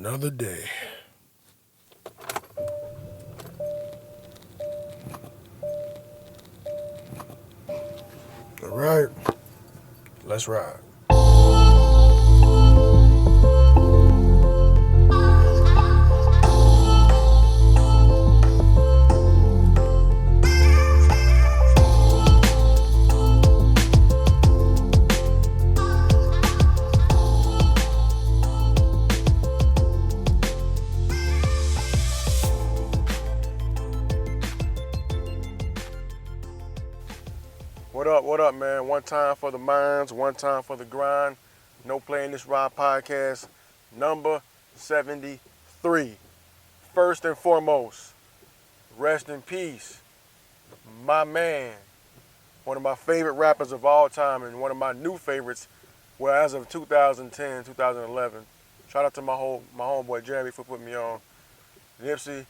Another day. All right, let's ride. What up, man? One time for the minds, one time for the grind. No Playing This Ride podcast, number 73. First and foremost, rest in peace, my man, one of my favorite rappers of all time and one of my new favorites, well, as of 2010, 2011. Shout out to my homeboy Jeremy for putting me on. Nipsey,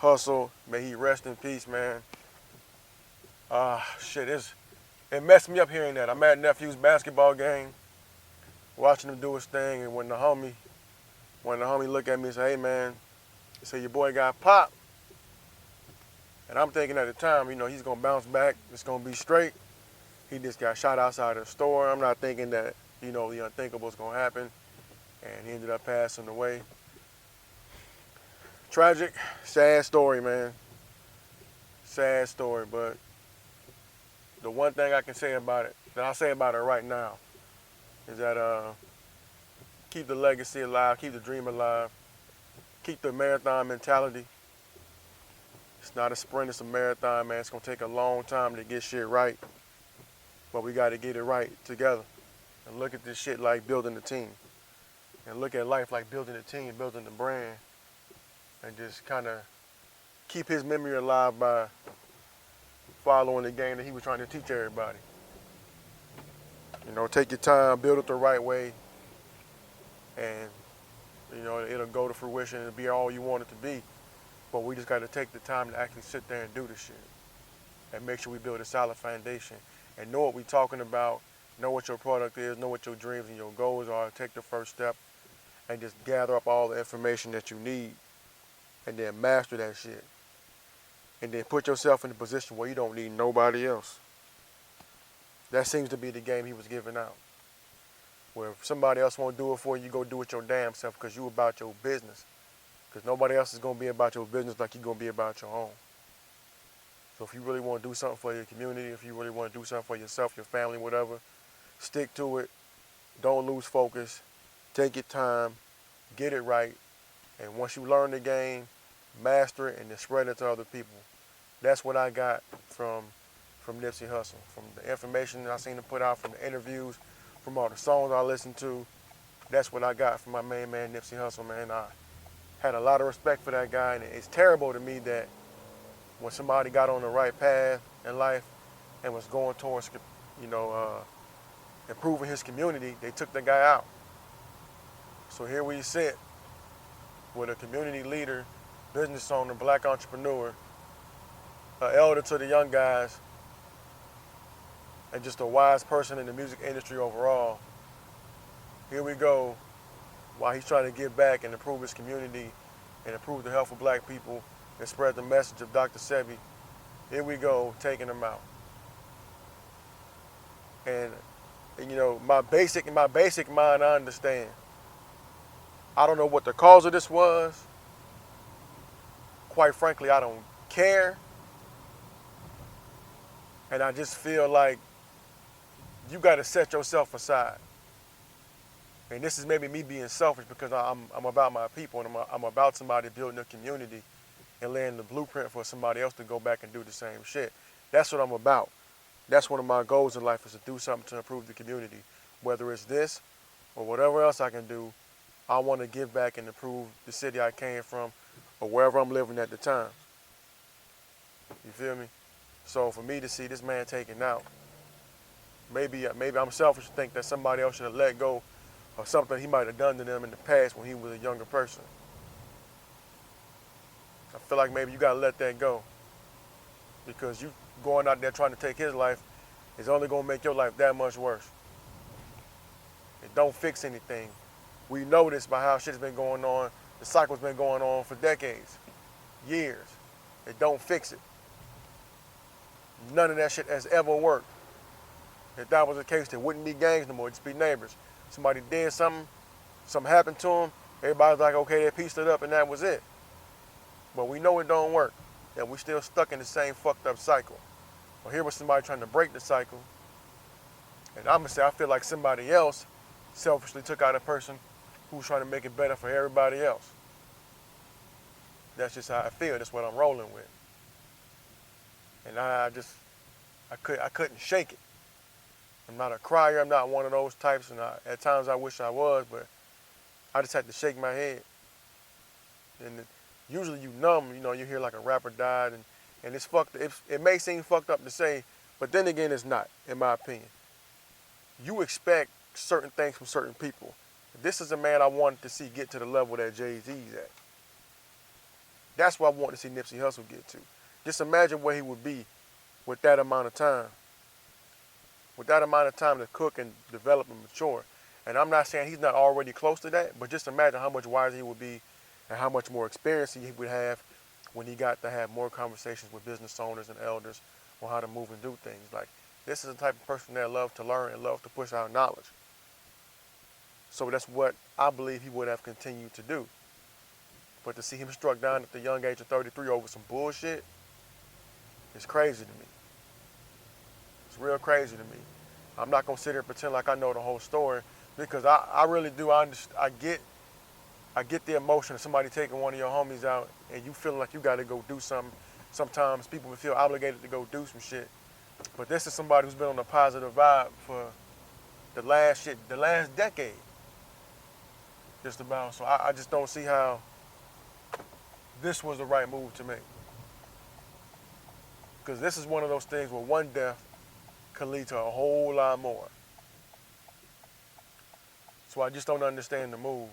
Hussle, may he rest in peace, man. It messed me up hearing that. I'm at nephew's basketball game, watching him do his thing, and when the homie looked at me and said, "Hey man," he said, "your boy got popped." And I'm thinking at the time, he's gonna bounce back, it's gonna be straight. He just got shot outside of the store. I'm not thinking that, the unthinkable is gonna happen. And he ended up passing away. Tragic, sad story, man. Sad story, but the one thing I can say about it, that I'll say about it right now, is that keep the legacy alive, keep the dream alive, keep the marathon mentality. It's not a sprint, it's a marathon, man. It's gonna take a long time to get shit right, but we gotta get it right together. And look at this shit like building a team. And look at life like building a team, building the brand, and just kind of keep his memory alive by following the game that he was trying to teach everybody. Take your time, build it the right way, and it'll go to fruition and be all you want it to be. But we just got to take the time to actually sit there and do the shit and make sure we build a solid foundation and know what we're talking about, know what your product is, know what your dreams and your goals are. Take the first step and just gather up all the information that you need and then master that shit. And then put yourself in a position where you don't need nobody else. That seems to be the game he was giving out. Where if somebody else won't do it for you, go do it your damn self because you about your business. Because nobody else is going to be about your business like you're going to be about your own. So if you really want to do something for your community, if you really want to do something for yourself, your family, whatever, stick to it. Don't lose focus. Take your time. Get it right. And once you learn the game, master it and then spread it to other people. That's what I got from Nipsey Hussle, from the information that I seen him put out, from the interviews, from all the songs I listened to. That's what I got from my main man Nipsey Hussle, man. I had a lot of respect for that guy, and it's terrible to me that when somebody got on the right path in life and was going towards, improving his community, they took the guy out. So here we sit with a community leader, business owner, black entrepreneur, an elder to the young guys, and just a wise person in the music industry overall. Here we go, while he's trying to give back and improve his community and improve the health of black people and spread the message of Dr. Sebi. Here we go, taking him out. And my basic mind, I understand. I don't know what the cause of this was. Quite frankly, I don't care. And I just feel like you got to set yourself aside. And this is maybe me being selfish because I'm about my people and I'm about somebody building a community and laying the blueprint for somebody else to go back and do the same shit. That's what I'm about. That's one of my goals in life, is to do something to improve the community. Whether it's this or whatever else I can do, I want to give back and improve the city I came from or wherever I'm living at the time. You feel me? So for me to see this man taken out, maybe I'm selfish to think that somebody else should have let go of something he might have done to them in the past when he was a younger person. I feel like maybe you gotta let that go, because you going out there trying to take his life is only gonna make your life that much worse. It don't fix anything. We know this by how shit's been going on The cycle's been going on for decades, years. It don't fix it. None of that shit has ever worked. If that was the case, there wouldn't be gangs no more. It'd just be neighbors. Somebody did something happened to them, everybody's like, okay, they pieced it up and that was it. But we know it don't work. And we still stuck in the same fucked up cycle. Well, here was somebody trying to break the cycle. And I'm gonna say, I feel like somebody else selfishly took out a person who was trying to make it better for everybody else. That's just how I feel. That's what I'm rolling with. And I couldn't shake it. I'm not a crier. I'm not one of those types. And at times I wish I was, but I just had to shake my head. And usually you numb, you hear like a rapper died, and it's fucked. It may seem fucked up to say, but then again, it's not, in my opinion. You expect certain things from certain people. This is a man I wanted to see get to the level that Jay-Z's at. That's what I want to see Nipsey Hussle get to. Just imagine where he would be with that amount of time. With that amount of time to cook and develop and mature. And I'm not saying he's not already close to that, but just imagine how much wiser he would be and how much more experience he would have when he got to have more conversations with business owners and elders on how to move and do things. Like, this is the type of person that loves to learn and loves to push out knowledge. So that's what I believe he would have continued to do. But to see him struck down at the young age of 33 over some bullshit is crazy to me. It's real crazy to me. I'm not going to sit here and pretend like I know the whole story, because I really do. I get the emotion of somebody taking one of your homies out and you feeling like you got to go do something. Sometimes people feel obligated to go do some shit. But this is somebody who's been on a positive vibe for the last decade. Just about. So I just don't see how this was the right move to make. Because this is one of those things where one death could lead to a whole lot more. So I just don't understand the move.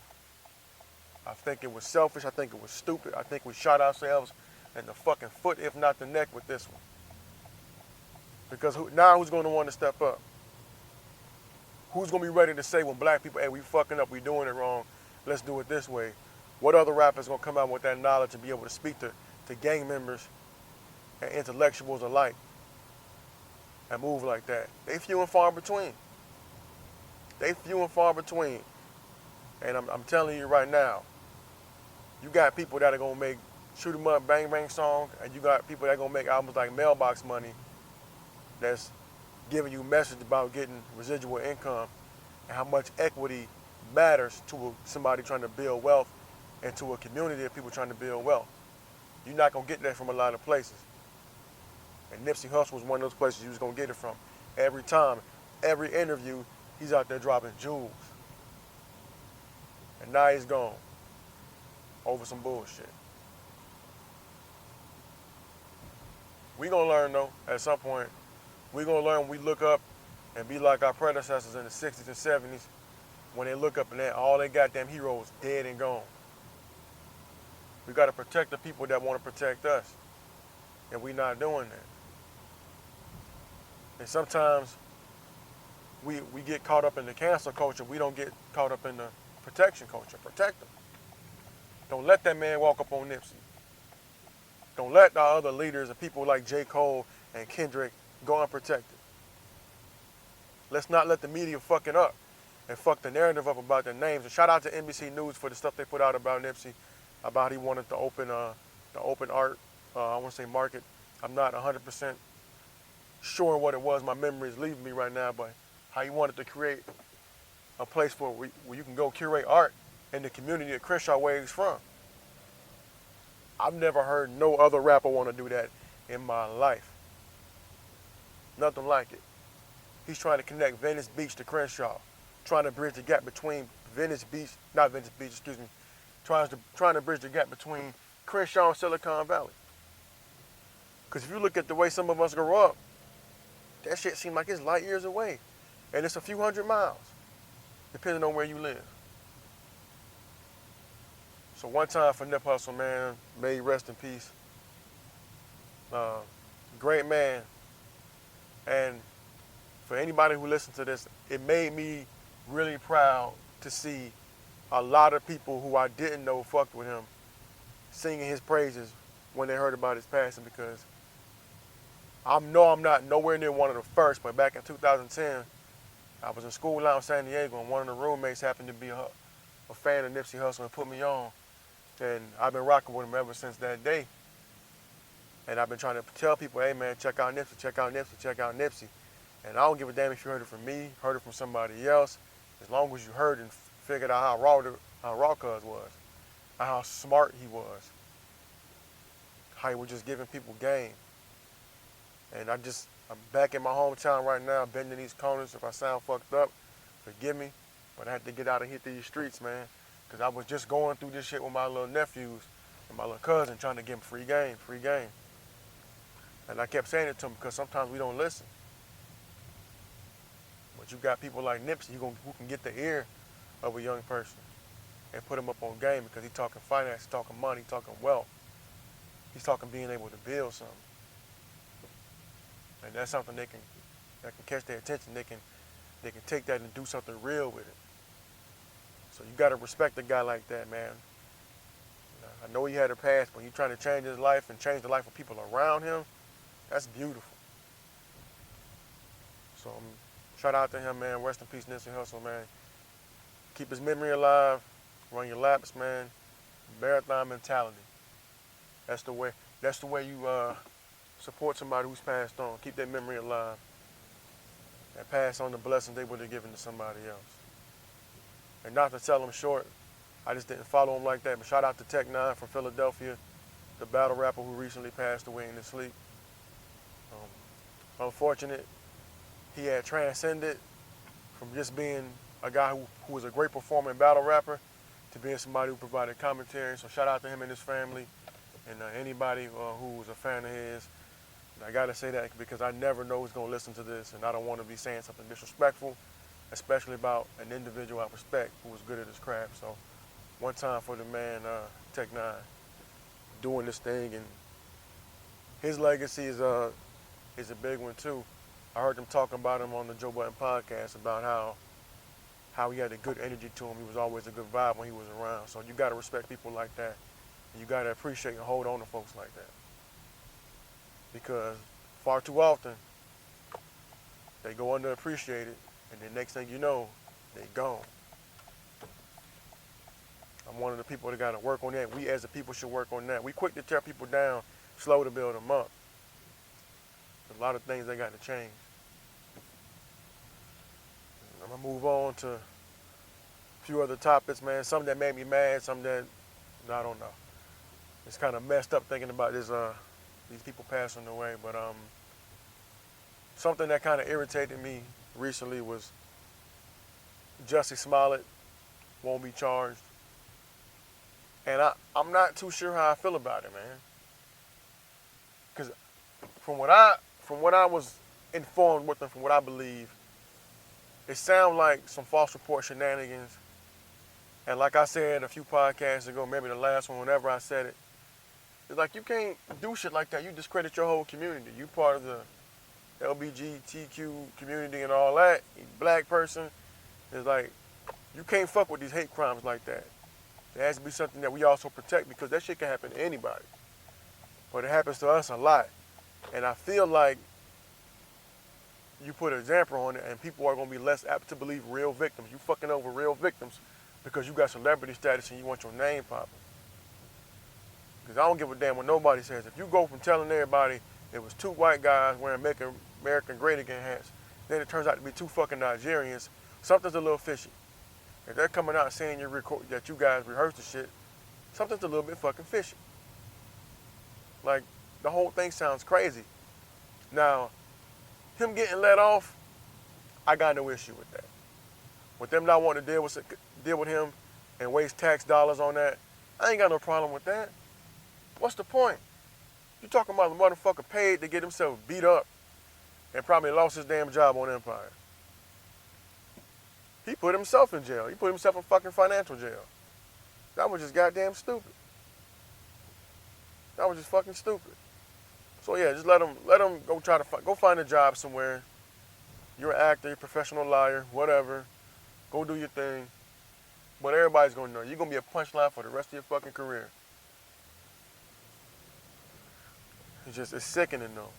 I think it was selfish. I think it was stupid. I think we shot ourselves in the fucking foot, if not the neck, with this one. Because now who's going to want to step up? Who's going to be ready to say when black people, hey, we fucking up, we doing it wrong, let's do it this way? What other rapper's going to come out with that knowledge and be able to speak to gang members and intellectuals alike and move like that? They few and far between. They few and far between. And I'm telling you right now, you got people that are going to make shoot 'em up, bang bang songs, and you got people that are going to make albums like Mailbox Money that's giving you a message about getting residual income and how much equity matters to somebody trying to build wealth and to a community of people trying to build wealth. You're not going to get that from a lot of places. And Nipsey Hussle was one of those places you was going to get it from. Every time, every interview, he's out there dropping jewels. And now he's gone over some bullshit. We gonna learn though, at some point. We gonna learn when we look up and be like our predecessors in the 60s and 70s when they look up and all their goddamn heroes dead and gone. We gotta protect the people that wanna protect us. And we not doing that. And sometimes we get caught up in the cancel culture. We don't get caught up in the protection culture. Protect them. Don't let that man walk up on Nipsey. Don't let the other leaders and people like J. Cole and Kendrick go unprotected. Let's not let the media fuck it up and fuck the narrative up about their names. And shout out to NBC News for the stuff they put out about Nipsey, about he wanted to open the open art, I want to say market. I'm not 100% sure what it was. My memory is leaving me right now, but how he wanted to create a place where you can go curate art in the community that Crenshaw Waves from. I've never heard no other rapper want to do that in my life. Nothing like it. He's trying to connect Venice Beach to Crenshaw, trying to bridge the gap between trying to bridge the gap between Crenshaw and Silicon Valley. Because if you look at the way some of us grow up, that shit seems like it's light years away. And it's a few hundred miles, depending on where you live. So one time for Nip Hussle, man, may he rest in peace. Great man. And for anybody who listens to this, it made me really proud to see a lot of people who I didn't know fucked with him, singing his praises when they heard about his passing, because I'm not nowhere near one of the first, but back in 2010, I was in school out in San Diego, and one of the roommates happened to be a fan of Nipsey Hussle and put me on. And I've been rocking with him ever since that day. And I've been trying to tell people, hey man, check out Nipsey, check out Nipsey, check out Nipsey. And I don't give a damn if you heard it from me, heard it from somebody else, as long as you heard and figured out how raw Cuz was, how smart he was, how he was just giving people game. And I'm back in my hometown right now, bending these corners. If I sound fucked up, forgive me, but I had to get out and hit these streets, man, because I was just going through this shit with my little nephews and my little cousin, trying to give them free game, free game. And I kept saying it to them because sometimes we don't listen. But you got people like Nipsey who can get the ear of a young person and put him up on game, because he's talking finance, he's talking money, he's talking wealth. He's talking being able to build something. And that's something that can catch their attention. They can take that and do something real with it. So you got to respect a guy like that, man. I know he had a past, but he's trying to change his life and change the life of people around him. That's beautiful. So shout out to him, man. Rest in peace, Nipsey Hussle, man. Keep his memory alive. Run your laps, man. Marathon mentality. That's the way you support somebody who's passed on. Keep their memory alive and pass on the blessings they would have given to somebody else. And not to sell them short, I just didn't follow him like that. But shout out to Tech 9 from Philadelphia, the battle rapper who recently passed away in his sleep. Unfortunate, he had transcended from just being a guy who was a great performer and battle rapper to being somebody who provided commentary. So shout out to him and his family, and anybody who was a fan of his. And I gotta say that because I never know who's gonna listen to this, and I don't want to be saying something disrespectful, especially about an individual I respect who was good at his craft. So one time for the man, Tech 9, doing this thing, and his legacy is a big one too. I heard them talking about him on the Joe Budden podcast about how he had a good energy to him. He was always a good vibe when he was around. So you gotta respect people like that. And you gotta appreciate and hold on to folks like that. Because far too often, they go underappreciated, and the next thing you know, they gone. I'm one of the people that gotta work on that. We as a people should work on that. We quick to tear people down, slow to build them up. A lot of things they got to change. I'm gonna move on to a few other topics, man. Some that made me mad, some that I don't know. It's kind of messed up thinking about this. These people passing away, but something that kind of irritated me recently was Jussie Smollett won't be charged, and I'm not too sure how I feel about it, man. Because from what I was informed with, and from what I believe, it sounds like some false report shenanigans. And like I said a few podcasts ago, maybe the last one, whenever I said it, it's like you can't do shit like that. You discredit your whole community. You part of the LGBTQ community and all that. You black person. It's like you can't fuck with these hate crimes like that. There has to be something that we also protect, because that shit can happen to anybody. But it happens to us a lot. And I feel like you put an example on it, and people are going to be less apt to believe real victims. You fucking over real victims because you got celebrity status and you want your name popping. Because I don't give a damn what nobody says. If you go from telling everybody it was two white guys wearing Make America Great Again hats, then it turns out to be two fucking Nigerians, something's a little fishy. If they're coming out saying that you guys rehearsed the shit, something's a little bit fucking fishy. Like, the whole thing sounds crazy. Now, him getting let off, I got no issue with that. With them not wanting to deal with him and waste tax dollars on that, I ain't got no problem with that. What's the point? You talking about the motherfucker paid to get himself beat up and probably lost his damn job on Empire. He put himself in jail. He put himself in fucking financial jail. That was just goddamn stupid. That was just fucking stupid. So yeah, just let him go go find a job somewhere. You're an actor, you're a professional liar, whatever. Go do your thing. But everybody's gonna know. You're gonna be a punchline for the rest of your fucking career. It's sickening though.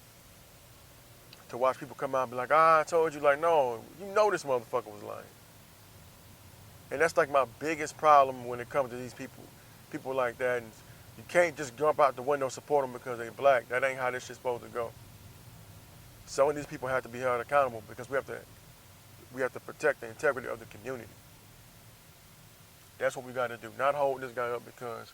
To watch people come out and be like, I told you, like, no, you know this motherfucker was lying. And that's like my biggest problem when it comes to these people like that. And you can't just jump out the window and support them because they black. That ain't how this shit's supposed to go. Some of these people have to be held accountable because we have to protect the integrity of the community. That's what we got to do. Not hold this guy up because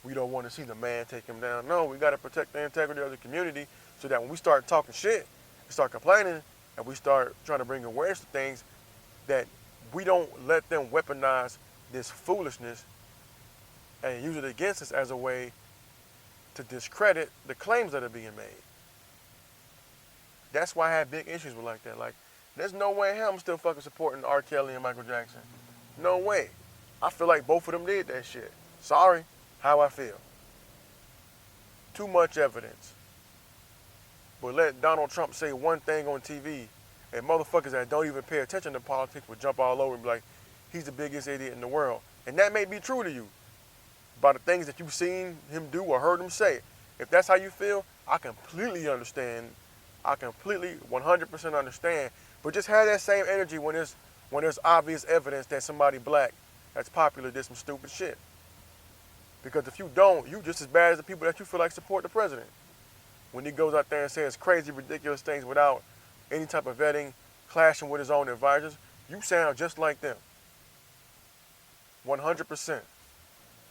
we don't want to see the man take him down. No, we got to protect the integrity of the community so that when we start talking shit, we start complaining, and we start trying to bring awareness to things, that we don't let them weaponize this foolishness and use it against us as a way to discredit the claims that are being made. That's why I had big issues with like that. Like, there's no way in hell I'm still fucking supporting R. Kelly and Michael Jackson. No way. I feel like both of them did that shit. Sorry, how I feel. Too much evidence. But let Donald Trump say one thing on TV, and motherfuckers that don't even pay attention to politics would jump all over and be like, he's the biggest idiot in the world. And that may be true to you, by the things that you've seen him do or heard him say. If that's how you feel, I completely understand. I completely 100% understand. But just have that same energy when there's obvious evidence that somebody black that's popular did some stupid shit. Because if you don't, you just as bad as the people that you feel like support the president. When he goes out there and says crazy, ridiculous things without any type of vetting, clashing with his own advisors, you sound just like them. 100%.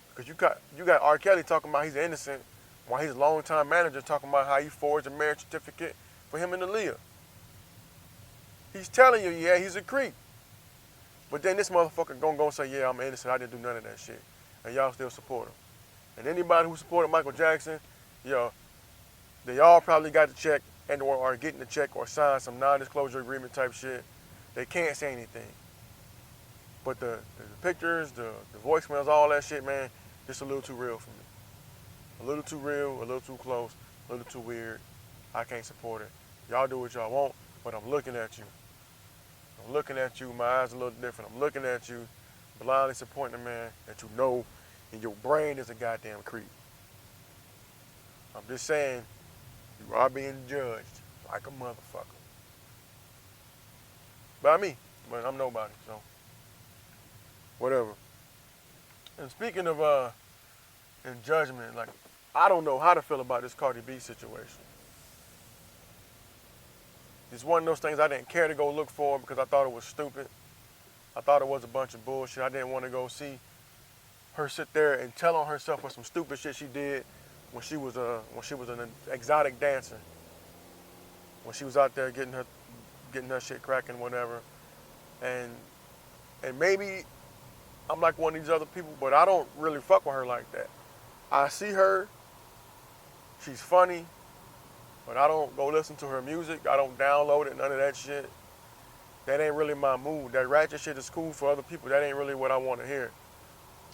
Because you got R. Kelly talking about he's innocent, while his longtime manager talking about how he forged a marriage certificate for him and Aaliyah. He's telling you, yeah, he's a creep. But then this motherfucker gonna go say, yeah, I'm innocent, I didn't do none of that shit. And y'all still support him. And anybody who supported Michael Jackson, they all probably got the check and or are getting the check or signed some non-disclosure agreement type shit. They can't say anything. But the pictures, the voicemails, all that shit, man, just a little too real for me. A little too real, a little too close, a little too weird. I can't support it. Y'all do what y'all want, but I'm looking at you. I'm looking at you, my eyes are a little different. I'm looking at you, blindly supporting a man that you know in your brain is a goddamn creep. I'm just saying, you are being judged like a motherfucker. By me, but I'm nobody, so whatever. And speaking of in judgment, like, I don't know how to feel about this Cardi B situation. It's one of those things I didn't care to go look for because I thought it was stupid. I thought it was a bunch of bullshit. I didn't want to go see her sit there and tell on herself for some stupid shit she did when she was an exotic dancer. When she was out there getting her shit cracking, whatever. And maybe I'm like one of these other people, but I don't really fuck with her like that. I see her, she's funny, but I don't go listen to her music. I don't download it, none of that shit. That ain't really my mood. That ratchet shit is cool for other people. That ain't really what I want to hear.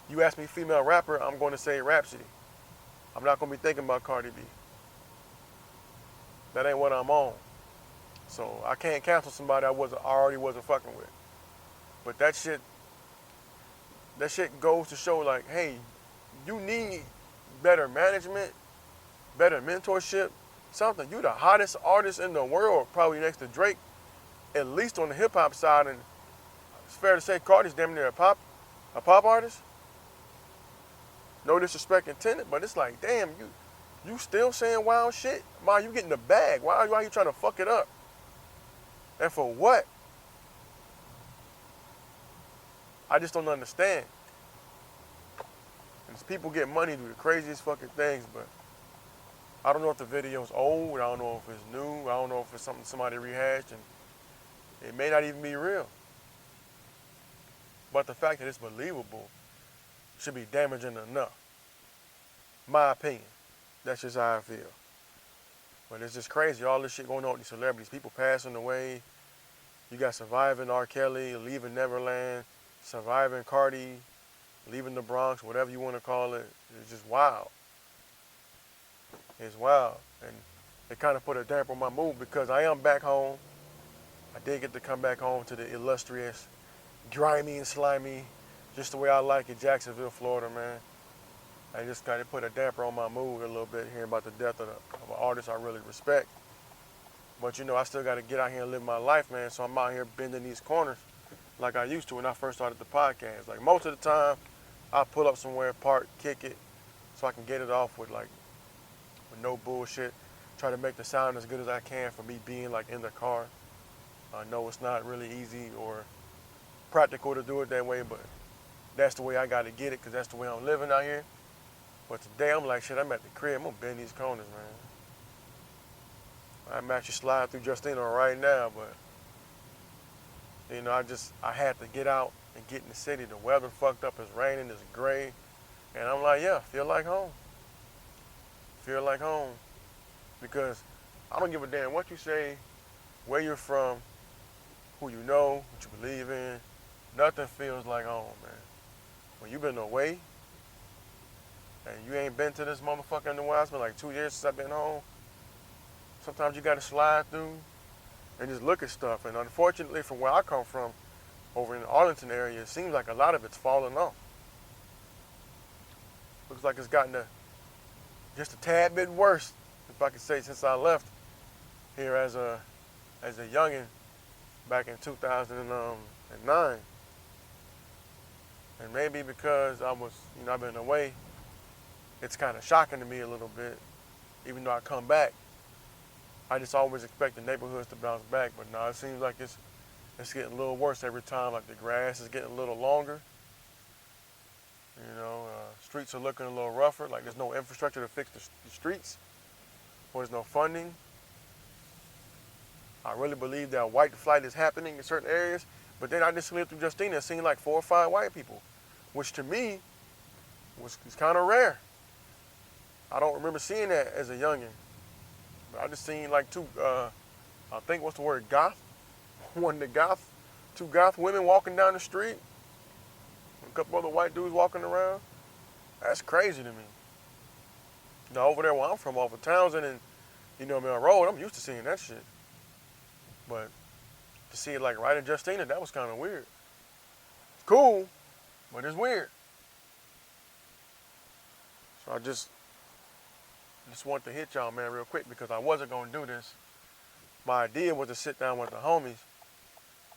You ask me female rapper, I'm going to say Rhapsody. I'm not going to be thinking about Cardi B. That ain't what I'm on. So I can't cancel somebody I already wasn't fucking with. But that shit goes to show, like, hey, you need better management, better mentorship, something. You the hottest artist in the world, probably next to Drake, at least on the hip hop side. And it's fair to say Cardi's damn near a pop artist. No disrespect intended, but it's like, damn, you still saying wild shit? Why you getting the bag? Why are you trying to fuck it up? And for what? I just don't understand. And people get money to do the craziest fucking things, but I don't know if the video's old. I don't know if it's new. I don't know if it's something somebody rehashed, and it may not even be real. But the fact that it's believable should be damaging enough. My opinion. That's just how I feel. But it's just crazy. All this shit going on with these celebrities. People passing away. You got Surviving R. Kelly, Leaving Neverland, Surviving Cardi, Leaving the Bronx, whatever you want to call it. It's just wild. It's wild. And it kind of put a damper on my mood because I am back home. I did get to come back home to the illustrious, grimy and slimy just the way I like it, Jacksonville, Florida, man. I just kind of put a damper on my mood a little bit hearing about the death of an artist I really respect. But you know, I still got to get out here and live my life, man. So I'm out here bending these corners like I used to when I first started the podcast. Like most of the time, I pull up somewhere, park, kick it, so I can get it off with no bullshit. Try to make the sound as good as I can for me being like in the car. I know it's not really easy or practical to do it that way, but that's the way I got to get it because that's the way I'm living out here. But today I'm like, shit, I'm at the crib. I'm going to bend these corners, man. I'm actually sliding through Justina right now, but, you know, I had to get out and get in the city. The weather fucked up. It's raining. It's gray. And I'm like, yeah, feel like home. Feel like home. Because I don't give a damn what you say, where you're from, who you know, what you believe in. Nothing feels like home, man. When you've been away and you ain't been to this motherfucker in a while, it's been like 2 years since I've been home. Sometimes you gotta slide through and just look at stuff. And unfortunately, from where I come from, over in the Arlington area, it seems like a lot of it's falling off. Looks like it's gotten just a tad bit worse, if I could say, since I left here as a youngin' back in 2009. And maybe because I've been away, it's kind of shocking to me a little bit. Even though I come back, I just always expect the neighborhoods to bounce back. But now it seems like it's getting a little worse every time. Like the grass is getting a little longer. You know, streets are looking a little rougher. Like there's no infrastructure to fix the streets, or there's no funding. I really believe that white flight is happening in certain areas. But then I just lived through Justina and seen like 4 or 5 white people, which to me was kind of rare. I don't remember seeing that as a youngin'. But I just seen like I think what's the word, goth? Two goth women walking down the street. A couple other white dudes walking around. That's crazy to me. Now over there where I'm from, off of Townsend and Mill Road, I'm used to seeing that shit. But to see it like right in Justina, that was kind of weird. It's cool, but it's weird. So I just want to hit y'all, man, real quick because I wasn't going to do this. My idea was to sit down with the homies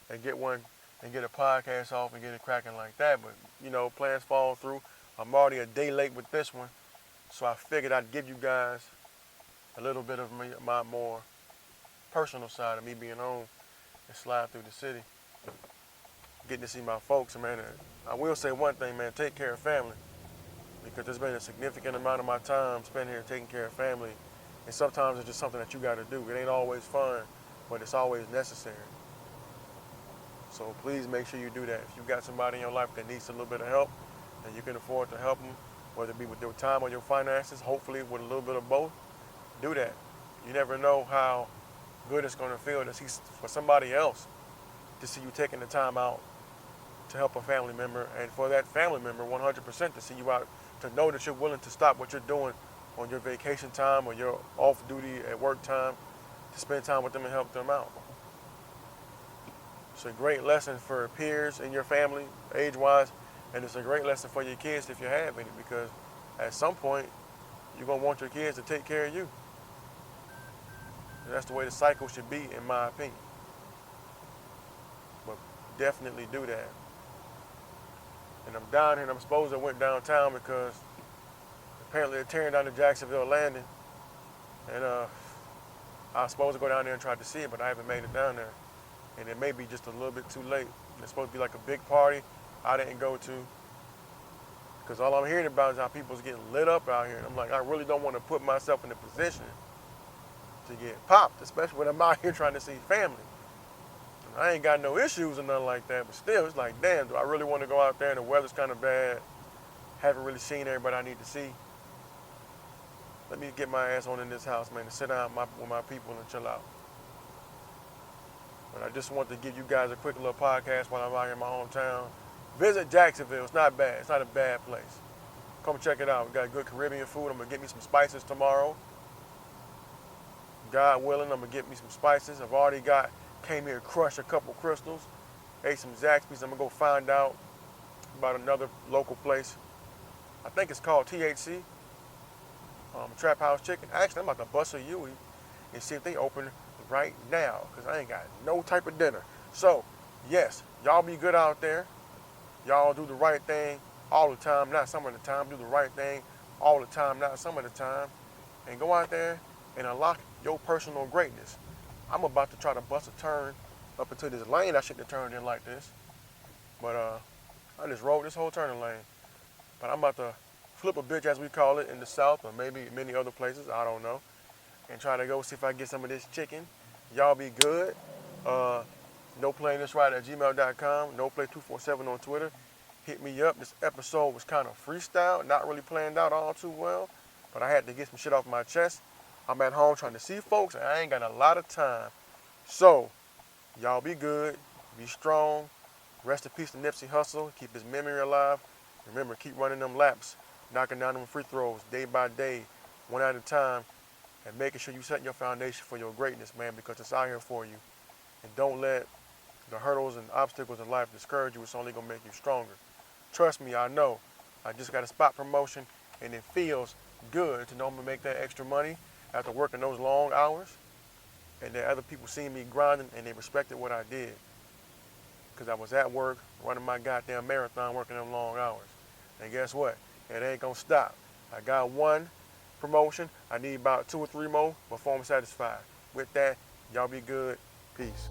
and get a podcast off and get it cracking like that. But, you know, plans fall through. I'm already a day late with this one. So I figured I'd give you guys a little bit of my more personal side of me being home and slide through the city. Getting to see my folks, man. I will say one thing, man, take care of family. Because there's been a significant amount of my time spent here taking care of family. And sometimes it's just something that you got to do. It ain't always fun, but it's always necessary. So please make sure you do that. If you got somebody in your life that needs a little bit of help and you can afford to help them, whether it be with your time or your finances, hopefully with a little bit of both, do that. You never know how good it's going to feel to see for somebody else to see you taking the time out to help a family member, and for that family member 100% to see you out, to know that you're willing to stop what you're doing on your vacation time or your off duty at work time to spend time with them and help them out. It's a great lesson for peers in your family, age-wise, and it's a great lesson for your kids if you have any, because at some point you're going to want your kids to take care of you. And that's the way the cycle should be, in my opinion. But definitely do that. And I'm down here, and I'm supposed to went downtown because apparently they're tearing down the Jacksonville landing. And I was supposed to go down there and try to see it, but I haven't made it down there. And it may be just a little bit too late. It's supposed to be like a big party I didn't go to. Because all I'm hearing about is how people's getting lit up out here. And I'm like, I really don't want to put myself in a position to get popped, especially when I'm out here trying to see family. I ain't got no issues or nothing like that, but still, it's like, damn, do I really want to go out there and the weather's kind of bad? Haven't really seen everybody I need to see. Let me get my ass on in this house, man, and sit down with my people and chill out. But I just want to give you guys a quick little podcast while I'm out here in my hometown. Visit Jacksonville. It's not bad. It's not a bad place. Come check it out. We got good Caribbean food. I'm going to get me some spices tomorrow. God willing, I'm going to get me some spices. I've already came here to crush a couple crystals, ate some Zaxby's. I'm going to go find out about another local place. I think it's called THC, Trap House Chicken. Actually, I'm about to bust a Yui and see if they open right now, because I ain't got no type of dinner. So, yes, y'all be good out there. Y'all do the right thing all the time, not some of the time. Do the right thing all the time, not some of the time. And go out there and unlock your personal greatness. I'm about to try to bust a turn up into this lane. I shouldn't have turned in like this. But I just rode this whole turning lane. But I'm about to flip a bitch, as we call it, in the South, or maybe many other places, I don't know, and try to go see if I can get some of this chicken. Y'all be good. NoPlayingThisRight@gmail.com, NoPlay247 on Twitter. Hit me up. This episode was kind of freestyle, not really planned out all too well, but I had to get some shit off my chest. I'm at home trying to see folks, and I ain't got a lot of time. So, y'all be good, be strong. Rest in peace to Nipsey Hussle. Keep his memory alive. Remember, keep running them laps, knocking down them free throws day by day, one at a time, and making sure you set your foundation for your greatness, man, because it's out here for you. And don't let the hurdles and obstacles in life discourage you. It's only going to make you stronger. Trust me, I know. I just got a spot promotion, and it feels good to know I'm going to make that extra money after working those long hours, and that other people see me grinding and they respected what I did. Because I was at work, running my goddamn marathon, working them long hours. And guess what? It ain't gonna stop. I got one promotion. I need about 2 or 3 more before I'm satisfied. With that, y'all be good. Peace.